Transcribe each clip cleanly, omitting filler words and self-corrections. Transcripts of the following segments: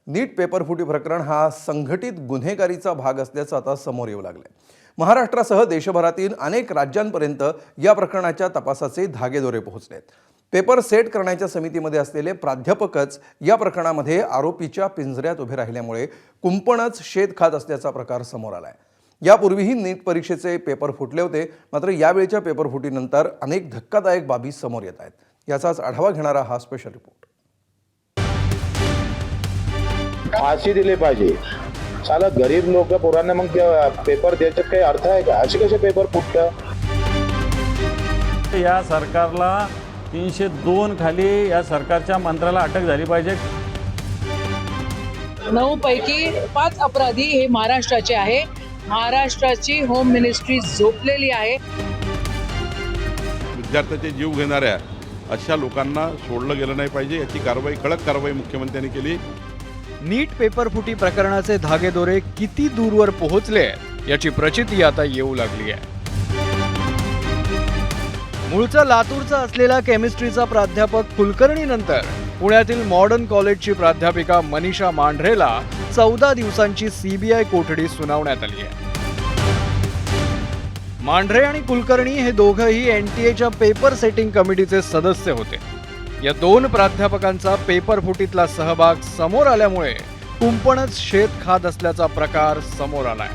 नीट पेपरफुटी प्रकरण हा संघटित गुन्हेगारीचा भाग असल्याचं आता समोर येऊ लागलंय। महाराष्ट्रासह देशभरातील अनेक राज्यांपर्यंत या प्रकरणाच्या तपासाचे धागेदोरे पोहोचलेत। पेपर सेट करण्याच्या समितीमध्ये असलेले प्राध्यापकच या प्रकरणामध्ये आरोपीच्या पिंजऱ्यात उभे राहिल्यामुळे कुंपणच शेत खात असल्याचा प्रकार समोर आलाय। यापूर्वीही नीट परीक्षेचे पेपर फुटले होते, मात्र यावेळच्या पेपर फुटीनंतर अनेक धक्कादायक बाबी समोर येत आहेत। याचाच आढावा घेणारा हा स्पेशल रिपोर्ट। फाशी दिली पाहिजे। साला गरीब लोक पोरांना मग पेपर द्यायचा काही अर्थ आहे का? असे कसे पेपर फुटतात? या सरकारला 302 खाली या सरकारच्या मंत्र्याला अटक झाली पाहिजे। 9 पैकी 5 अपराधी हे महाराष्ट्राचे आहे। महाराष्ट्राची होम मिनिस्ट्री झोपलेली आहे। विद्यार्थ्याचे जीव घेणाऱ्या अशा लोकांना सोडलं गेलं नाही पाहिजे, याची कारवाई कडक कारवाई मुख्यमंत्र्यांनी केली। नीट पेपरफुटी प्रकरणाचे धागेदोरे किती दूरवर पोहोचले याची प्रचिती आता येऊ लागली आहे। मूळचा लातूरचा असलेला केमिस्ट्रीचा प्राध्यापक कुलकर्णीनंतर पुण्यातील मॉडर्न कॉलेजची प्राध्यापिका मनीषा मांढरेला 14 दिवसांची सीबीआय कोठडी सुनावण्यात आली आहे। मांढरे आणि कुलकर्णी हे दोघंही एनटीएच्या पेपर सेटिंग कमिटीचे सदस्य होते। या 2 प्राध्यापकांचा पेपर फुटीतला सहभाग समोर आल्यामुळे कुंपणच शेत खात असल्याचा प्रकार समोर आलाय।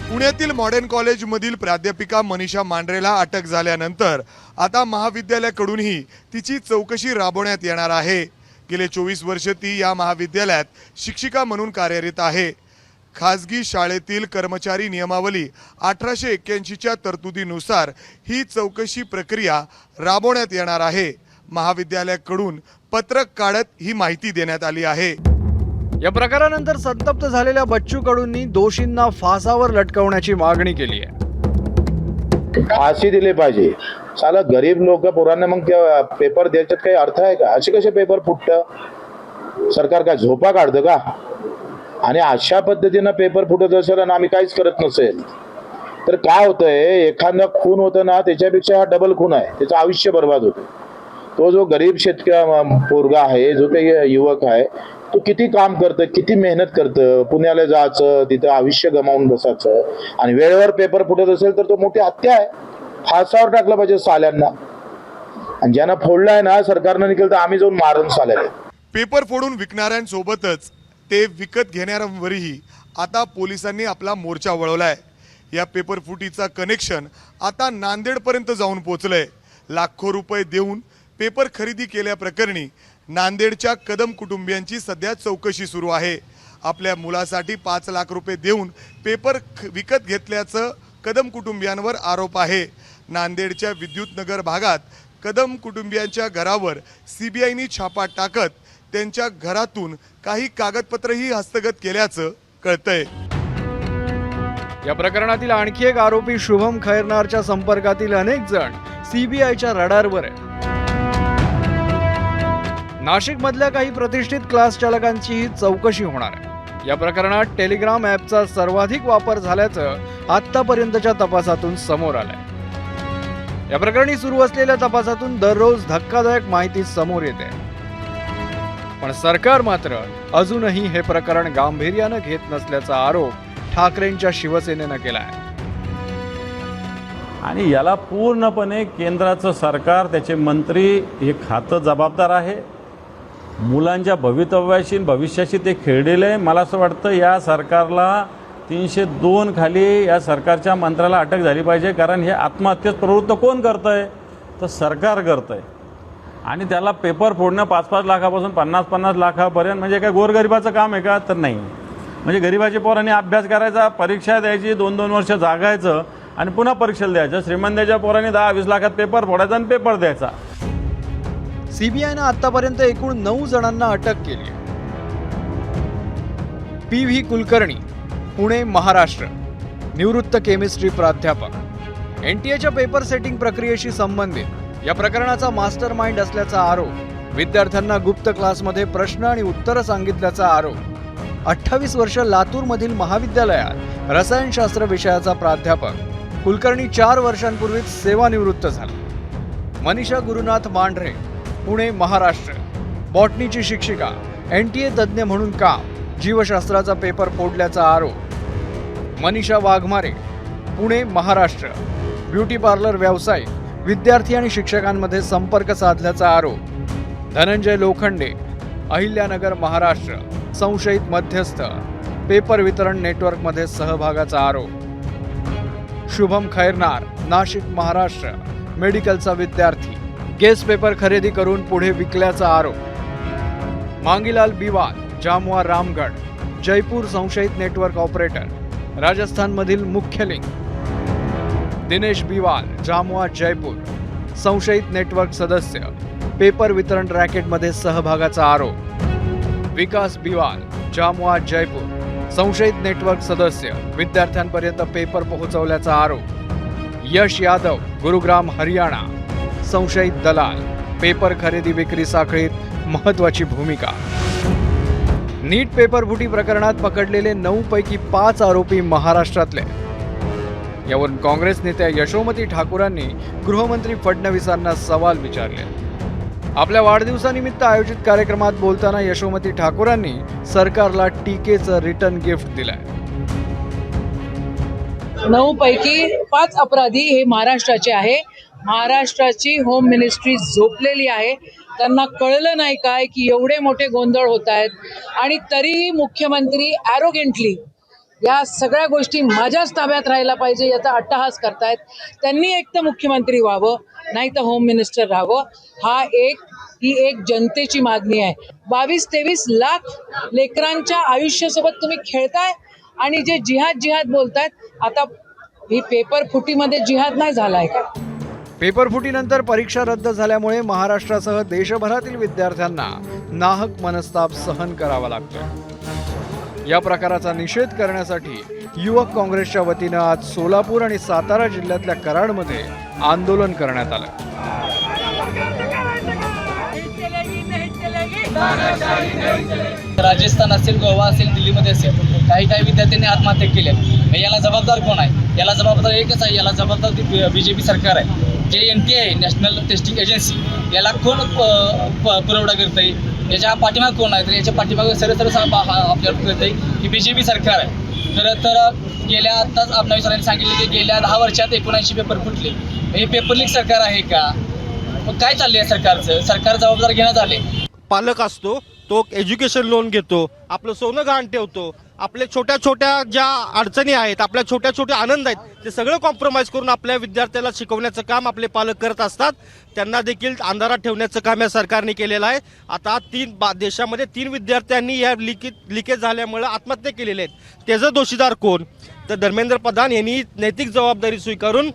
पुण्यातील मॉडर्न कॉलेजमधील प्राध्यापिका मनीषा मांढरेला अटक झाल्यानंतर आता महाविद्यालयाकडूनही तिची चौकशी राबवण्यात येणार आहे। गेले 24 वर्ष ती या महाविद्यालयात शिक्षिका म्हणून कार्यरत आहे। खाजगी शाळेतील कर्मचारी नियमावली 1881च्या तरतुदीनुसार ही चौकशी प्रक्रिया राबवण्यात येणार आहे। महाविद्यालयाकडून पत्रक काढत ही माहिती देण्यात आली आहे। या प्रकारानंतर संतप्त झालेल्या बच्चू कडूंनी दोषींना फासावर लटकवण्याची मागणी केली आहे। फाशी दिली पाहिजे। साला गरीब लोक पोरांना मग पेपर द्यायच्यात काही अर्थ आहे का? असे कसे पेपर फुटतात? सरकार काय झोपा काढतं का? आणि अशा पद्धतीनं पेपर फुटत असेल आणि आम्ही काहीच करत नसेल तर काय होतंय? एखादा खून होतं ना, त्याच्यापेक्षा हा डबल खून आहे, त्याचं आयुष्य बर्बाद होतं। तो जो गरीब शेतकरी पोरगा आहे, जो काही युवक आहे, तो किती काम करतं, किती मेहनत करतं, पुण्याला जायचं, तिथं आयुष्य गमावून बसायचं, आणि वेळेवर पेपर फुटत असेल तर तो मोठी हत्या आहे। फासावर टाकलं पाहिजे साल्यांना, आणि ज्यांना फोडलाय ना सरकारनं निघेल तर आम्ही जाऊन मारून साल्याला। पेपर फोडून विकणाऱ्यांसोबतच ते विकत घेणाऱ्यांवरही आता पोलिसांनी आपला मोर्चा वळवलाय। या पेपर फुटीचा कनेक्शन आता नांदेडपर्यंत जाऊन पोहोचलंय। लाखो रुपये देऊन पेपर खरेदी केल्याप्रकरणी नांदेडच्या कदम कुटुंबियांची सध्या चौकशी सुरू आहे। आपल्या मुलासाठी 5 लाख रुपये देऊन पेपर विकत घेतल्याचं कदम कुटुंबियांवर आरोप आहे। नांदेडच्या विद्युतनगर भागात कदम कुटुंबियांच्या घरावर सीबीआयनी छापा टाकत त्यांच्या घरातून काही कागदपत्रही हस्तगत केल्याचं कळतंय। या प्रकरणातील आणखी एक आरोपी शुभम खैरनारच्या संपर्कातील अनेक जण सीबीआयच्या रडारवर आहेत। नाशिक मधल्या काही प्रतिष्ठित क्लास चालकांचीही चौकशी होणार आहे। या प्रकरणात टेलिग्राम ॲपचा सर्वाधिक वापर झाल्याचं आतापर्यंतच्या तपासातून समोर आलंय। या प्रकरणी सुरू असलेल्या तपासातून दररोज धक्कादायक माहिती समोर येते, पण सरकार मात्र अजूनही हे प्रकरण गांभीर्यानं घेत नसल्याचा आरोप ठाकरेंच्या शिवसेनेनं केला आहे। आणि याला पूर्णपणे केंद्राचं सरकार, त्याचे मंत्री हे खातं जबाबदार आहे। मुलांच्या भवितव्याशी भविष्याशी ते खेळलेलं आहे। मला असं वाटतं या सरकारला 302 खाली या सरकारच्या मंत्र्याला अटक झाली पाहिजे, कारण हे आत्महत्येस प्रवृत्त कोण करतंय? तर सरकार करतंय। आणि त्याला पेपर फोडणं 5-5 लाखापासून 50-50 लाखापर्यंत म्हणजे काय गोरगरिबाचं काम आहे का? तर नाही। म्हणजे गरिबाच्या पोरांनी अभ्यास करायचा, परीक्षा द्यायची, 2-2 वर्ष जागायचं आणि पुन्हा परीक्षेला द्यायचं। श्रीमंताच्या पोरांनी 10-20 लाखात पेपर फोडायचा आणि पेपर द्यायचा। सीबीआयनं आतापर्यंत एकूण 9 जणांना अटक केली आहे। PV कुलकर्णी, पुणे, महाराष्ट्र, निवृत्त केमिस्ट्री प्राध्यापक, एनटीएच्या पेपर सेटिंग प्रक्रियेशी संबंधित या प्रकरणाचा मास्टर माइंड असल्याचा आरोप, विद्यार्थ्यांना गुप्त क्लासमध्ये प्रश्न आणि उत्तरं सांगितल्याचा आरोप, 28 वर्ष लातूरमधील महाविद्यालयात रसायनशास्त्र विषयाचा प्राध्यापक, कुलकर्णी 4 वर्षांपूर्वीच सेवानिवृत्त झाला। मनीषा गुरुनाथ मांढरे, पुणे, महाराष्ट्र, बॉटनीची शिक्षिका, NTA तज्ज्ञ म्हणून काम, जीवशास्त्राचा पेपर फोडल्याचा आरोप. मनीषा वाघमारे, पुणे महाराष्ट्र, ब्युटी पार्लर व्यावसायिक, विद्यार्थी आणि शिक्षकांमध्ये संपर्क साधल्याचा आरोप. धनंजय लोखंडे, अहिल्यानगर महाराष्ट्र, संशयित मध्यस्थ, पेपर वितरण नेटवर्कमध्ये सहभागाचा आरोप. शुभम खैरनार, नाशिक महाराष्ट्र, मेडिकलचा विद्यार्थी, गेस पेपर खरेदी करून पुढे विकल्याचा आरोप. मांगीलाल बिवाल, जामुआ रामगढ़, जयपूर, संशयित नेटवर्क ऑपरेटर, राजस्थानमधील मुख्य लिंक. दिनेश बिवाल, जामुआ जयपूर, संशयित नेटवर्क सदस्य, पेपर वितरण रॅकेटमध्ये सहभागाचा आरोप. विकास बिवाल, जामुआ जयपूर, संशयित नेटवर्क सदस्य, विद्यार्थ्यांपर्यंत पेपर पोहोचवल्याचा आरोप. यश यादव, गुरुग्राम हरियाणा, संशयित दलाल, पेपर खरेदी विक्री साखळीत महत्त्वाची भूमिका. नीट पेपर फुटी प्रकरणात पकडलेले 9 पैकी 5 आरोपी महाराष्ट्रातले. यावरून काँग्रेस नेत्या यशोमती ठाकूरांनी गृहमंत्री फडणवीसांना सवाल विचारले. आपल्या वाढदिवसानिमित्त आयोजित कार्यक्रमात बोलताना यशोमती ठाकूरांनी सरकारला टीकेचं रिटर्न गिफ्ट दिलंय. 9 पैकी 5 अपराधी हे महाराष्ट्राचे आहे. महाराष्ट्राची होम मिनिस्ट्री झोपलेली आहे. त्यांना कळलं नाही काय की एवढे मोठे गोंधळ होत आहेत आणि तरीही मुख्यमंत्री ॲरोगेंटली या सगळ्या गोष्टी माझ्याच ताब्यात राहायला पाहिजे याचा अट्टहास करतायत. त्यांनी एक तर मुख्यमंत्री व्हावं, नाही तर होम मिनिस्टर राहावं. ही एक जनतेची मागणी आहे. 22-23 लाख लेकरांच्या आयुष्यासोबत तुम्ही खेळताय आणि जे जिहाद बोलतायत, आता ही पेपर फुटीमध्ये जिहाद नाही झालाय का? पेपर फुटीनंतर परीक्षा रद्द झाल्यामुळे महाराष्ट्रासह देशभरातील विद्यार्थ्यांना नाहक मनस्ताप सहन करावा लागतोय. या प्रकाराचा निषेध करण्यासाठी युवक काँग्रेसच्या वतीनं आज सोलापूर आणि सातारा जिल्ह्यातल्या कराडमध्ये आंदोलन करण्यात आलं. राजस्थान असेल, गोवा असेल, दिल्लीमध्ये असेल, काही विद्यार्थ्यांनी आत्महत्या केल्या. याला जबाबदार कोण आहे? याला जबाबदार एकच आहे, याला जबाबदार BJP सरकार आहे. जे NTA आहे, नॅशनल टेस्टिंग एजन्सी, याला कोण पुरवठा करत आहे? याच्या पाठीमाग कोण आहे? तर याच्या पाठीमाग सरळ आपल्याला कळत आहे की BJP सरकार आहे. तर गेल्या आत्ताच फडणवीस सरांनी सांगितले की गेल्या 10 वर्षात 79 पेपर फुटले. हे पेपर लीक सरकार आहे का? मग काय चालले आहे सरकारचं? सरकार जबाबदार घेण्यात आले. पालक असतो तो एज्युकेशन लोन घेतो, आपलं सोनं गहाण ठेवतो, आपल्या छोट्या छोट्या ज्या अडचणी आहेत, आपल्या छोट्या छोट्या आनंद आहेत, ते सगळं कॉम्प्रोमाइज करून आपल्या विद्यार्थ्याला शिकवण्याचं काम आपले पालक करत असतात. त्यांना देखील अंधारात ठेवण्याचं काम या सरकारने केलेलं आहे. आता देशामध्ये 3 विद्यार्थ्यांनी या लिकेज झाल्यामुळे आत्महत्या केलेल्या आहेत. त्याचं दोषीदार कोण? तर धर्मेंद्र प्रधान यांनी नैतिक जबाबदारी स्वीकारून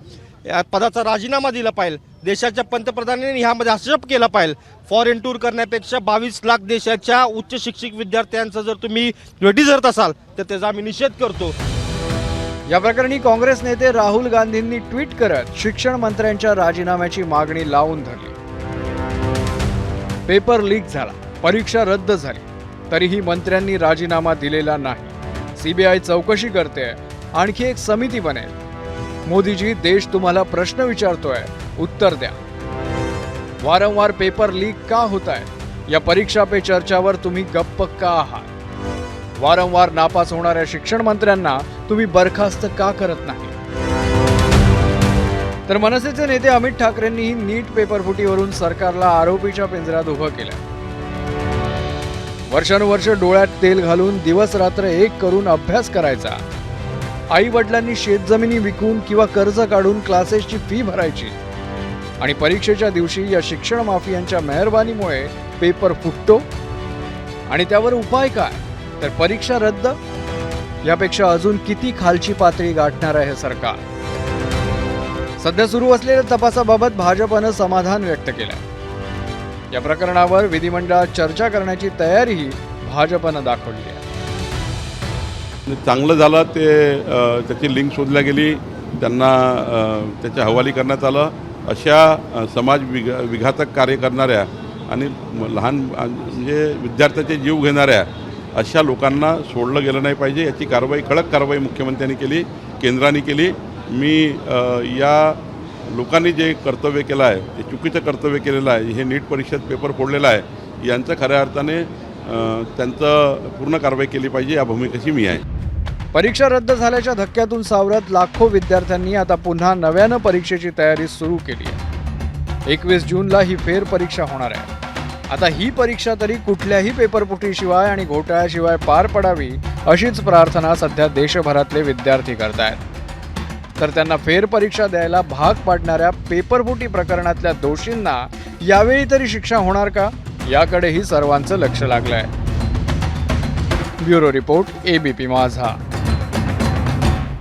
पदाचा राजीनामा दिला पाहिजे. देशाच्या पंतप्रधानांनी ह्यामध्ये हस्तक्षेप केला पाहिजे. फॉरेन टूर करण्यापेक्षा 22 लाख देशाच्या उच्च शिक्षित विद्यार्थ्यांचा जर तुम्ही वेठी धरत असाल तर त्याचा आम्ही निषेध करतो. या प्रकरणी काँग्रेस नेते राहुल गांधींनी ट्विट करत शिक्षण मंत्र्यांच्या राजीनाम्याची मागणी लावून धरली. पेपर लीक झाला, परीक्षा रद्द झाली, तरीही मंत्र्यांनी राजीनामा दिलेला नाही. CBI चौकशी करते, आणखी एक समिती बनेल. मोदीजी, देश तुम्हाला प्रश्न विचारतोय, उत्तर द्या. वारंवार पेपर लीक का होत आहे? या परीक्षा पे चर्चावर तुम्ही गप्प का आहात? वारंवार नापास होणाऱ्या शिक्षण मंत्र्यांना तुम्ही बरखास्त का करत नाही? तर मनसेचे नेते अमित ठाकरेंनीही नीट पेपर फुटीवरून सरकारला आरोपीच्या पिंजऱ्यात उभं केलं. वर्षानुवर्ष डोळ्यात तेल घालून दिवस रात्र एक करून अभ्यास करायचा. आई वडिलांनी शेतजमिनी विकून किंवा कर्ज काढून क्लासेसची फी भरायची आणि परीक्षेच्या दिवशी या शिक्षण माफियांच्या मेहरबानीमुळे पेपर फुटतो. आणि त्यावर उपाय काय? तर परीक्षा रद्द. यापेक्षा अजून किती खालची पातळी गाठणार आहे हे सरकार? सध्या सुरू असलेल्या तपासाबाबत भाजपनं समाधान व्यक्त केलं. या प्रकरणावर विधिमंडळात चर्चा करण्याची तयारीही भाजपनं दाखवली आहे. चांगलं झालं ते त्याची लिंक शोधल्या गेली, त्यांना त्याच्या हवाली करण्यात आलं. अशा समाज विघातक कार्य करणाऱ्या आणि लहान म्हणजे विद्यार्थ्याचे जीव घेणाऱ्या अशा लोकांना सोडलं गेलं नाही पाहिजे. याची कडक कारवाई मुख्यमंत्र्यांनी केली, केंद्राने केली. मी या लोकांनी जे कर्तव्य केलं आहे, ते चुकीचं कर्तव्य केलेलं आहे, हे नीट परीक्षेत पेपर फोडलेला आहे, यांचं खऱ्या अर्थाने त्यांचं पूर्ण कारवाई केली पाहिजे या भूमिकेशी मी आहे. परीक्षा रद्द झाल्याच्या धक्क्यातून सावरत लाखो विद्यार्थ्यांनी आता पुन्हा नव्यानं परीक्षेची तयारी सुरू केली आहे. 21 जूनला ही फेरपरीक्षा होणार आहे. आता ही परीक्षा तरी कुठल्याही पेपरफुटीशिवाय आणि घोटाळ्याशिवाय पार पडावी अशीच प्रार्थना सध्या देशभरातले विद्यार्थी करतायत. तर त्यांना फेरपरीक्षा द्यायला भाग पाडणाऱ्या पेपरफुटी प्रकरणातल्या दोषींना यावेळी तरी शिक्षा होणार का, याकडेही सर्वांचं लक्ष लागलंय. ब्युरो रिपोर्ट, ABP माझा.